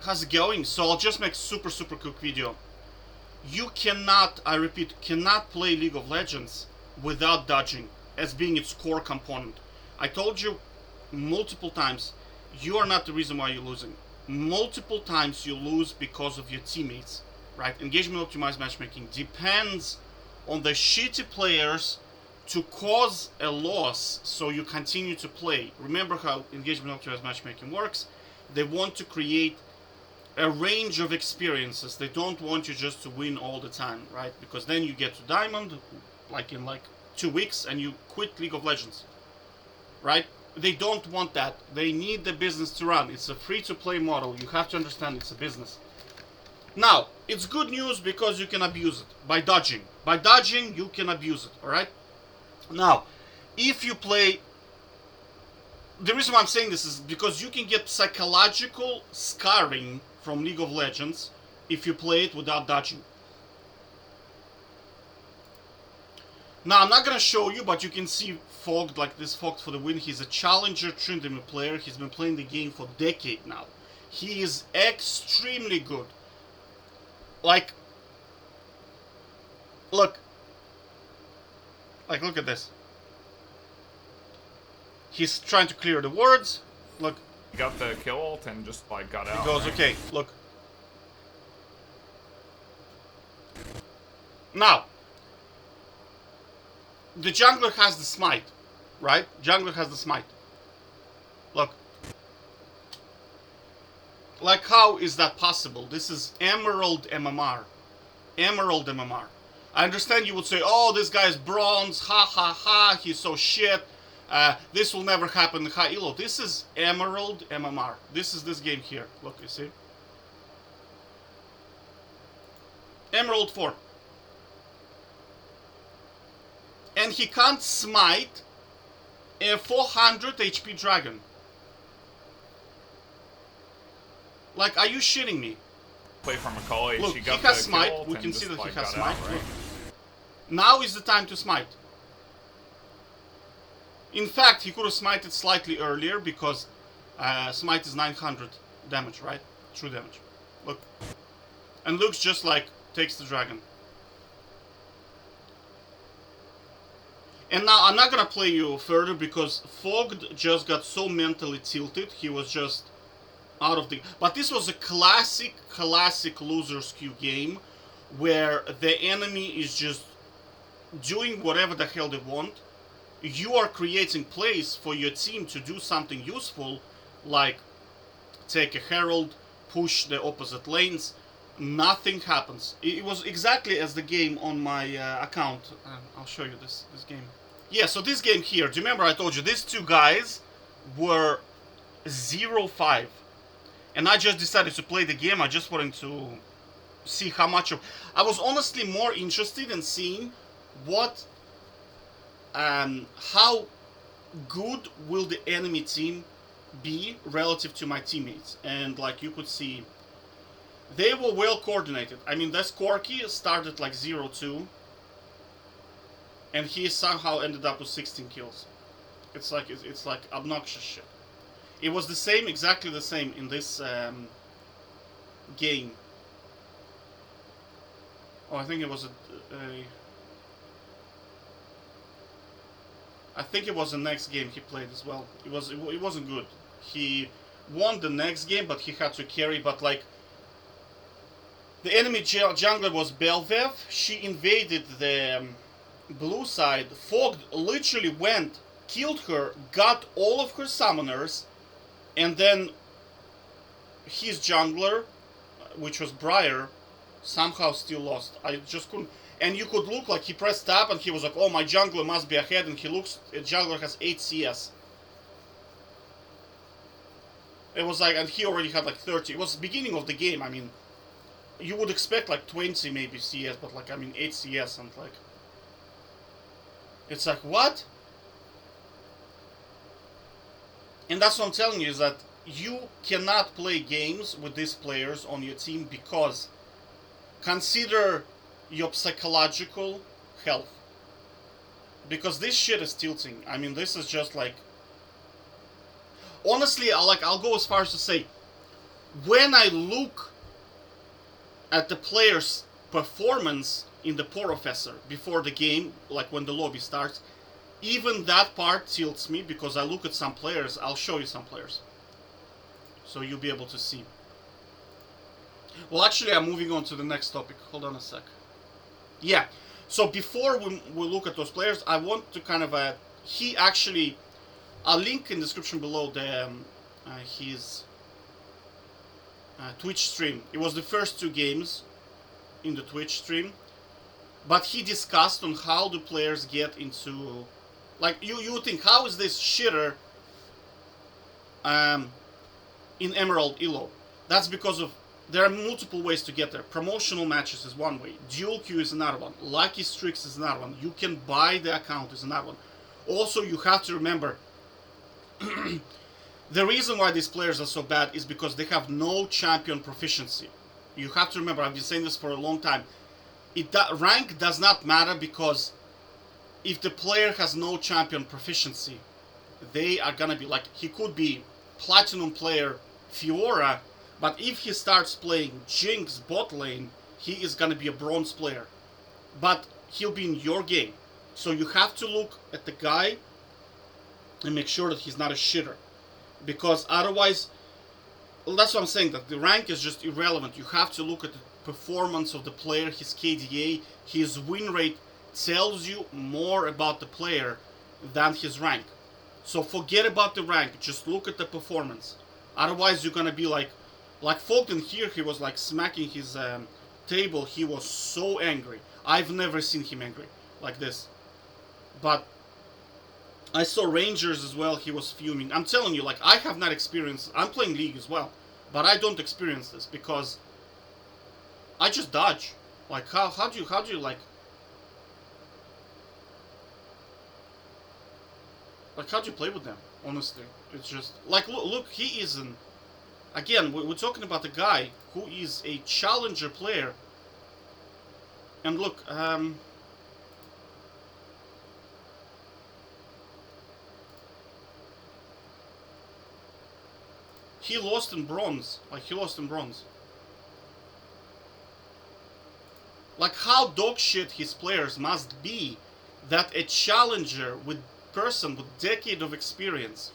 how's it going? So I'll just make super quick video. You cannot, I repeat, cannot play League of Legends without dodging as being its core component. I told you multiple times, you are not the reason why you're losing. Multiple times you lose because of your teammates, right? Engagement optimized matchmaking depends on the shitty players to cause a loss so you continue to play. Remember how engagement optimized matchmaking works? They want to create a range of experiences. They don't want you just to win all the time, right? Because then you get to Diamond, like in 2 weeks, and you quit League of Legends, right? They don't want that. They need the business to run. It's a free-to-play model. You have to understand it's a business. Now, it's good news because you can abuse it by dodging. By dodging, you can abuse it, alright? Now, if you play... The reason why I'm saying this is because you can get psychological scarring from League of Legends if you play it without dodging. Now, I'm not gonna show you, but you can see Fogged, like this Fogged for the win. He's a challenger Tryndamere player. He's been playing the game for a decade now. He is extremely good. Like, look at this. He's trying to clear the wards. Look. He got the kill ult and just got out. He goes, right? okay, look. Now, the jungler has the smite, right? Jungler has the smite. Look. Like, how is that possible? This is Emerald MMR. Emerald MMR. I understand you would say, oh, this guy's bronze, ha ha ha, he's so shit. This will never happen in high elo. This is Emerald MMR. This is this game here. Look, you see? Emerald 4. And he can't smite a 400 HP dragon. Like, are you shitting me? Play from McCauley. Look, she he got has the smite. kill ult We and can see just, that he has got smite. out, right? Look. Now is the time to smite. In fact, he could have smited slightly earlier because smite is 900 damage, right? True damage. Look. And looks just like takes the dragon. And now I'm not gonna play you further because Fogged just got so mentally tilted. He was just out of the... But this was a classic loser's queue game where the enemy is just doing whatever the hell they want. You are creating plays for your team to do something useful, like take a herald, push the opposite lanes. Nothing happens. It was exactly as the game on my account. I'll show you this game. Yeah, so this game here, do you remember I told you these two guys were 0-5. And I just decided to play the game. I just wanted to see how much of... I was honestly more interested in seeing what... how good will the enemy team be relative to my teammates. And like you could see, they were well coordinated. I mean, this Corki started like 0-2. And he somehow ended up with 16 kills. It's like obnoxious shit. It was the same, exactly the same in this game. Oh, I think it was I think it was the next game he played as well. It wasn't good. He won the next game, but he had to carry. But like, the enemy jungler was Belvev. She invaded the blue side. Fogged literally went, killed her, got all of her summoners, and then his jungler, which was Briar, somehow still lost. I just couldn't. And you could look like he pressed tab and he was like, oh, my jungler must be ahead, and he looks, jungler has 8 CS. It was like, and he already had like 30. It was the beginning of the game. I mean, you would expect like 20 maybe CS, but like, I mean, 8 CS, and like, it's like, what? And that's what I'm telling you, is that you cannot play games with these players on your team because consider your psychological health. Because this shit is tilting. I mean, this is just like... Honestly, I'll go as far as to say, when I look at the player's performance in the Professor before the game, like when the lobby starts, even that part tilts me because I look at some players. I'll show you some players, so you'll be able to see. Well, actually, I'm moving on to the next topic. Hold on a sec. Yeah. So before we look at those players, I want to kind of he actually, I'll link in the description below the his Twitch stream. It was the first 2 games in the Twitch stream, but he discussed on how the players get into, like, you think, how is this shitter in Emerald Elo? That's because of, there are multiple ways to get there. Promotional matches is one way. Dual queue is another one. Lucky streaks is another one. You can buy the account is another one. Also, you have to remember, the reason why these players are so bad is because they have no champion proficiency. You have to remember, I've been saying this for a long time. Rank does not matter, because if the player has no champion proficiency, they are gonna be like, he could be platinum player Fiora, but if he starts playing Jinx bot lane, he is gonna be a bronze player. But he'll be in your game. So you have to look at the guy and make sure that he's not a shitter. Because otherwise, well, that's what I'm saying, that the rank is just irrelevant. You have to look at the performance of the player, his KDA, his win rate tells you more about the player than his rank. So forget about the rank, just look at the performance. Otherwise you're gonna be like Fulton here, he was like smacking his table, he was so angry. I've never seen him angry like this. But I saw Rangers as well, he was fuming. I'm telling you, like, I have not experienced, I'm playing League as well, but I don't experience this because I just dodge. Like, how do you like how do you play with them, honestly? It's just, like, look, he isn't, again, we're talking about a guy who is a challenger player, and look, he lost in bronze. Like, he lost in bronze. Like, how dog shit his players must be that a challenger with person with decade of experience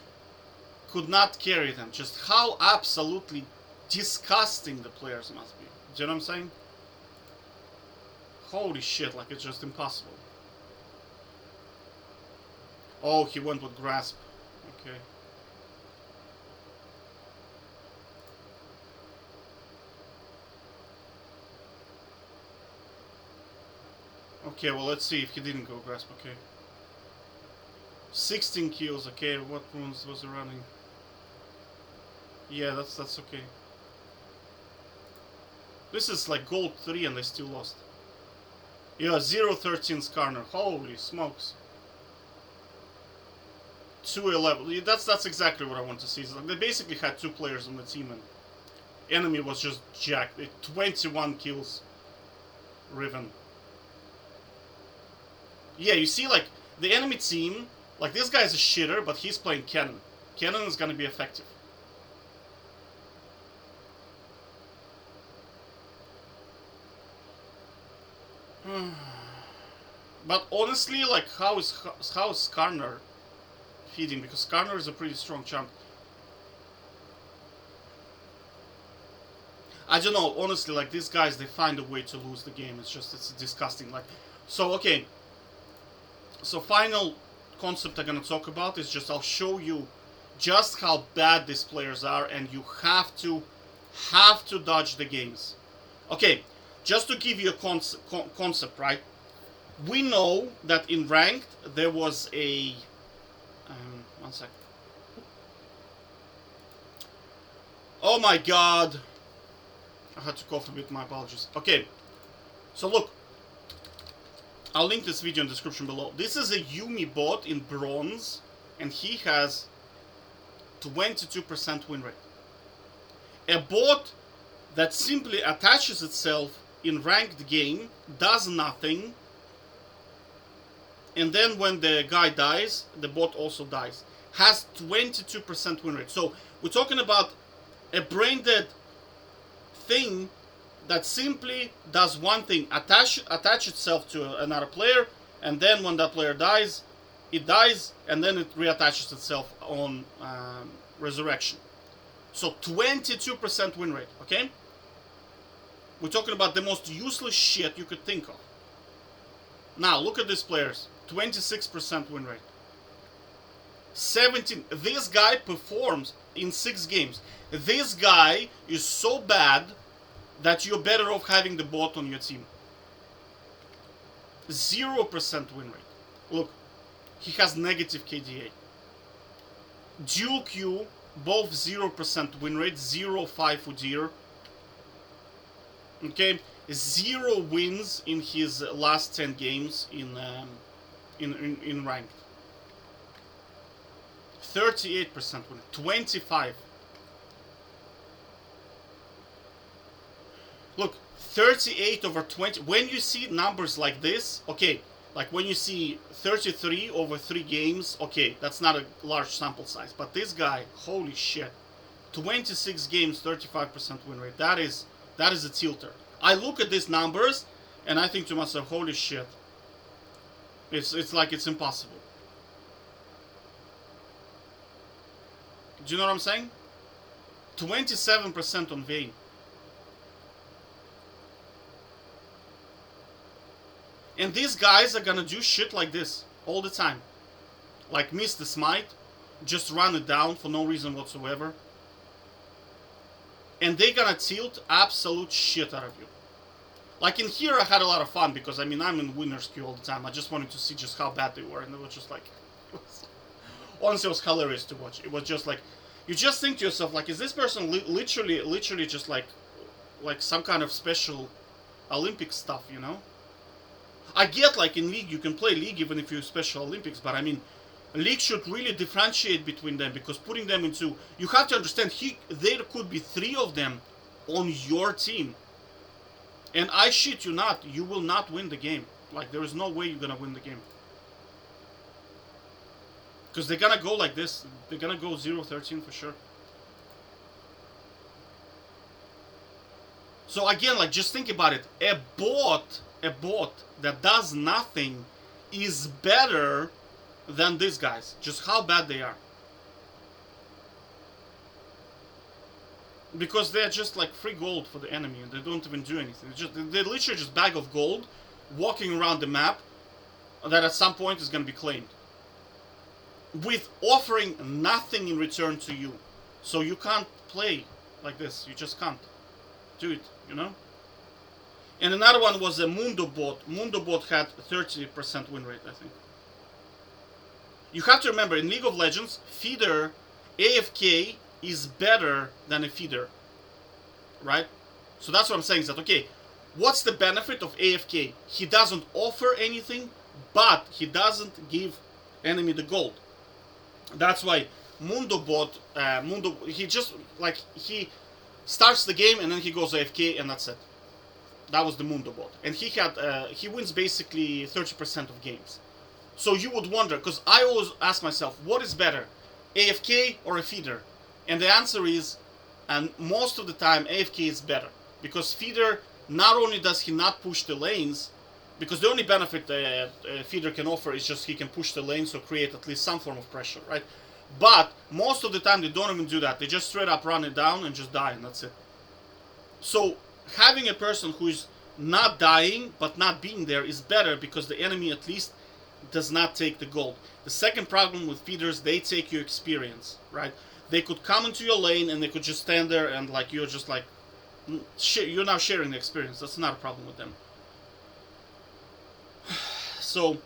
could not carry them. Just how absolutely disgusting the players must be. Do you know what I'm saying? Holy shit, like, it's just impossible. Oh, he went with grasp. Okay. Okay, well, let's see if he didn't go grasp. Okay. 16 kills. Okay, what runes was he running? Yeah, that's okay. This is like gold 3 and they still lost. Yeah, 0-13 Skarner. Holy smokes. 2-11. That's exactly what I want to see. Like, they basically had 2 players on the team and enemy was just jacked. 21 kills. Riven. Yeah, you see, like, the enemy team, like, this guy's a shitter, but he's playing Kennen. Kennen is gonna be effective. But honestly, like, how is Skarner feeding? Because Skarner is a pretty strong champ. I don't know, honestly, like, these guys, they find a way to lose the game. It's disgusting. Like, so, okay. So, final concept I'm gonna talk about is just, I'll show you just how bad these players are, and you have to dodge the games. Okay, just to give you a concept, right? We know that in ranked there was a one sec. Oh my god, I had to cough a bit. My apologies. Okay, so look, I'll link this video in the description below. This is a Yuumi bot in bronze, and he has 22% win rate. A bot that simply attaches itself in ranked game, does nothing, and then when the guy dies, the bot also dies. Has 22% win rate. So we're talking about a brain dead thing that simply does one thing: attach itself to another player, and then when that player dies, it dies, and then it reattaches itself on resurrection. So 22% win rate, okay? We're talking about the most useless shit you could think of. Now, look at these players. 26% win rate. 17. This guy performs in 6 games. This guy is so bad that you're better off having the bot on your team. 0% win rate. Look, he has negative KDA. Dual Q, both 0% win rate, 0-5 Udyr. Okay, 0 wins in his last 10 games in ranked. 38% win, 25. Look, 38 over 20. When you see numbers like this, okay, like when you see 33 over 3 games, okay, that's not a large sample size. But this guy, holy shit, 26 games, 35% win rate. That is a tilter. I look at these numbers and I think to myself, holy shit. It's like it's impossible. Do you know what I'm saying? 27% on Vayne. And these guys are gonna do shit like this all the time. Like miss the smite, just run it down for no reason whatsoever. And they're gonna tilt absolute shit out of you. Like in here I had a lot of fun because I mean I'm in winner's queue all the time. I just wanted to see just how bad they were, and it was just like honestly it was hilarious to watch. It was just like you just think to yourself like, is this person literally just like some kind of special Olympic stuff, you know? I get like in League you can play League even if you're Special Olympics, but I mean League should really differentiate between them, because putting them into, you have to understand there could be 3 of them on your team, and I shit you not, you will not win the game. Like there is no way you're gonna win the game, because they're gonna go like this. They're gonna go 0-13 for sure. So again, like just think about it. A bot that does nothing is better than these guys. Just how bad they are. Because they're just like free gold for the enemy and they don't even do anything. They're literally just bag of gold walking around the map that at some point is going to be claimed, with offering nothing in return to you. So you can't play like this. You just can't do it, you know? And another one was a Mundo bot. Mundo bot had 30% win rate, I think. You have to remember, in League of Legends, feeder AFK is better than a feeder, right? So that's what I'm saying, is that, okay, what's the benefit of AFK? He doesn't offer anything, but he doesn't give enemy the gold. That's why Mundo bot, he just, like, he starts the game and then he goes AFK and that's it. That was the Mundo bot. And he wins basically 30% of games. So you would wonder, because I always ask myself, what is better, AFK or a feeder? And the answer is, and most of the time, AFK is better. Because feeder, not only does he not push the lanes, because the only benefit a feeder can offer is just he can push the lanes or create at least some form of pressure, right? But most of the time they don't even do that. They just straight up run it down and just die, and that's it. So having a person who is not dying but not being there is better, because the enemy at least does not take the gold. The second problem with feeders, they take your experience, right? They could come into your lane and they could just stand there and like you're just like, you're now sharing the experience. That's not a problem with them. So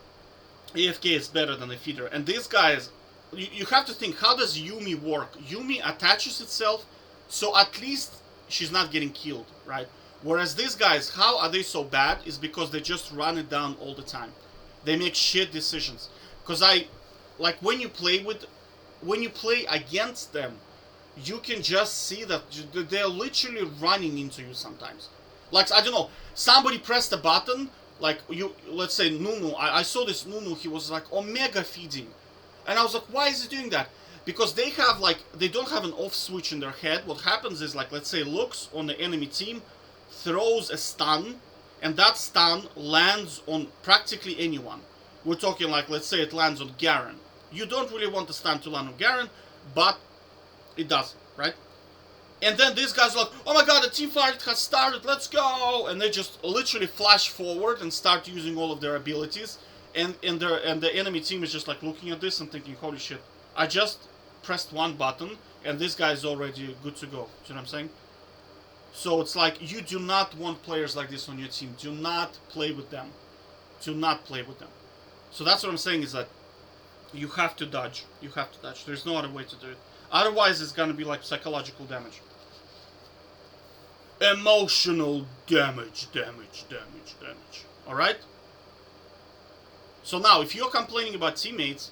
AFK is better than a feeder. And these guys, you have to think, how does Yuumi work? Yuumi attaches itself so at least she's not getting killed, right? Whereas these guys, how are they so bad? Is because they just run it down all the time. They make shit decisions. Because when you play against them, you can just see that they're literally running into you sometimes. Like, I don't know, somebody pressed a button, like let's say Nunu, I saw this Nunu, he was like Omega feeding. And I was like, why is he doing that? because they have like, they don't have an off switch in their head. What happens is, like, let's say Lux on the enemy team throws a stun, and that stun lands on practically anyone. We're talking like, let's say it lands on Garen. You don't really want the stun to land on Garen, but it does, right? And then these guys are like, oh my god, the team fight has started, let's go! And they just literally flash forward and start using all of their abilities. And the enemy team is just like looking at this and thinking, holy shit, I just pressed one button and this guy is already good to go. See what I'm saying? So it's like, you do not want players like this on your team. Do not play with them. Do not play with them. So that's what I'm saying, is that you have to dodge. You have to dodge. There's no other way to do it. Otherwise, it's gonna be like psychological damage. Emotional damage. Alright? So now, if you're complaining about teammates,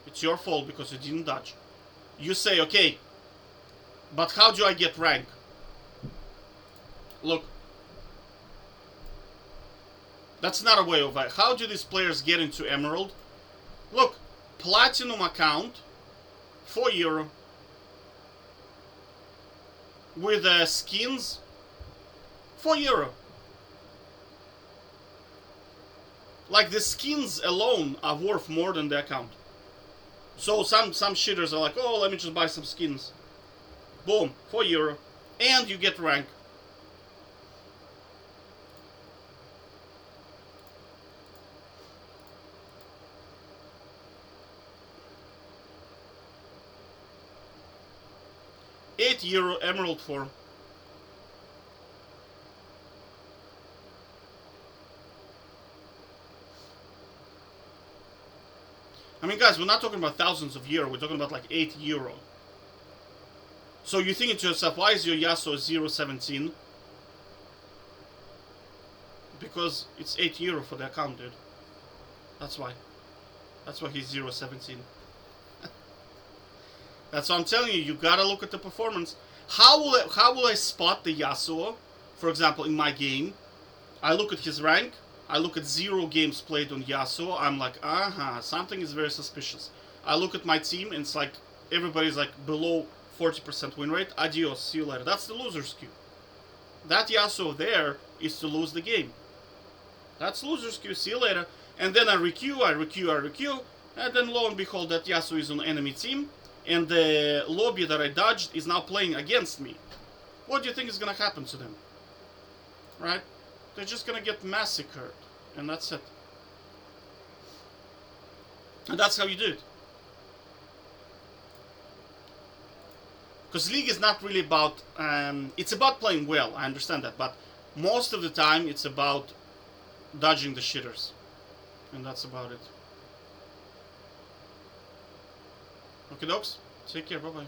it's your fault because you didn't dodge. You say, okay, but how do I get rank? Look. That's not a way of it. How do these players get into Emerald? Look, Platinum account, €4. With skins, €4. Like, the skins alone are worth more than the account. So some shitters are like, oh, let me just buy some skins. Boom, €4. And you get rank. €8 Emerald 4. I mean, guys, we're not talking about thousands of euros. We're talking about like €8. So you're thinking to yourself, why is your Yasuo 0.17? Because it's €8 for the account, dude. That's why. That's why he's 0.17. That's what I'm telling you. You gotta look at the performance. How will I spot the Yasuo? For example, in my game, I look at his rank. I look at 0 games played on Yasuo. I'm like, something is very suspicious. I look at my team, and it's like everybody's like below 40% win rate. Adios, see you later. That's the loser's queue. That Yasuo there is to lose the game. That's loser's queue. See you later. And then I requeue, and then lo and behold, that Yasuo is on enemy team, and the lobby that I dodged is now playing against me. What do you think is gonna happen to them? Right? They're just gonna get massacred, and that's it. And that's how you do it. Because League is not really about, it's about playing well, I understand that, but most of the time it's about dodging the shitters. And that's about it. Okay, dogs, take care, bye-bye.